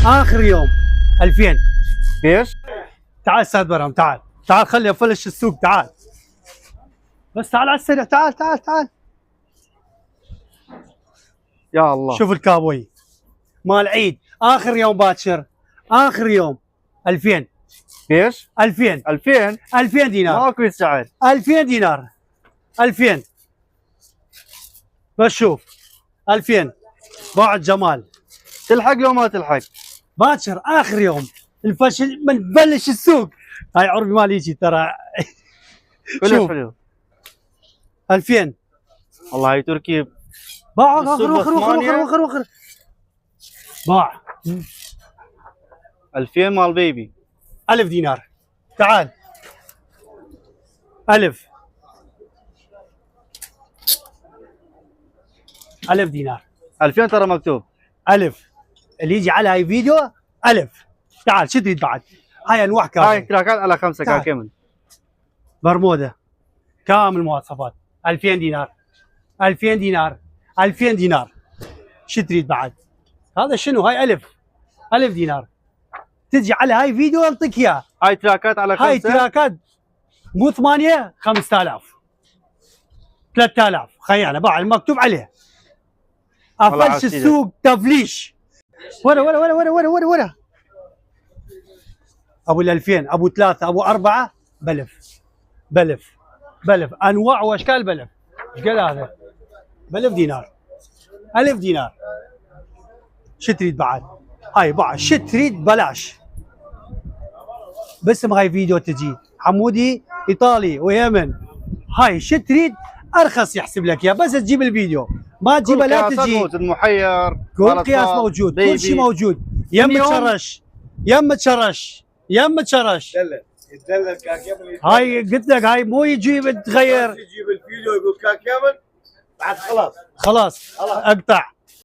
اخر يوم 2000. ايش؟ تعال استاذ برهم، تعال تعال خلي افلش السوق، تعال بس تعال على السريع، تعال تعال تعال. يا الله شوف الكابوي مال عيد، اخر يوم باكر، اخر يوم 2000. ايش؟ 2000 2000 دينار، ماكو سعر. 2000 دينار، 2000 بس شوف 2000 بعد جمال. تلحق لو ما تلحق؟ باكر اخر يوم الفشل من بلش السوق. هاي عربي مال يجي ترى. كله حلو. 2000 والله هاي تركي باع. اخر باع 2000 مال بيبي. 1000 دينار. تعال 1000 دينار. 2000 ترى مكتوب. 1000 اللي يجي على هاي فيديو 1000. تعال شو تريد بعد؟ هاي انواع هاي كامل، كراكات على 5 كامل. برمودا كامل مواصفات. 2000 دينار، 2000 دينار، 2000 دينار. شو تريد بعد؟ هذا شنو؟ هاي 1000 دينار. تجي على هاي فيديو انطيك اياه. هاي تراكات على 5. هاي تراكات مو 8 5000 3000 خيانه باع المكتوب عليه. افلش السوق تفليش. ورا ابو ال 2000 ابو 3 ابو 4 بلف انواع واشكال بلف. ايش قال هذا؟ ب1000 دينار، 1000 دينار. شو تريد بعد؟ هاي بعد شو تريد بلاش. باسم هاي فيديو تجي حمودي ايطالي ويمن. هاي شو تريد ارخص يحسب لك اياه، بس تجيب الفيديو ما تجيبه لا تجي. موجود محير، كل قياس موجود، كل شيء موجود. يم تشرش يتدلل كاكيمن. هاي قلت لك هاي مو يجيب تغير، يجيب الفيديو يقول كاكيمن بعد خلاص خلاص اقطع.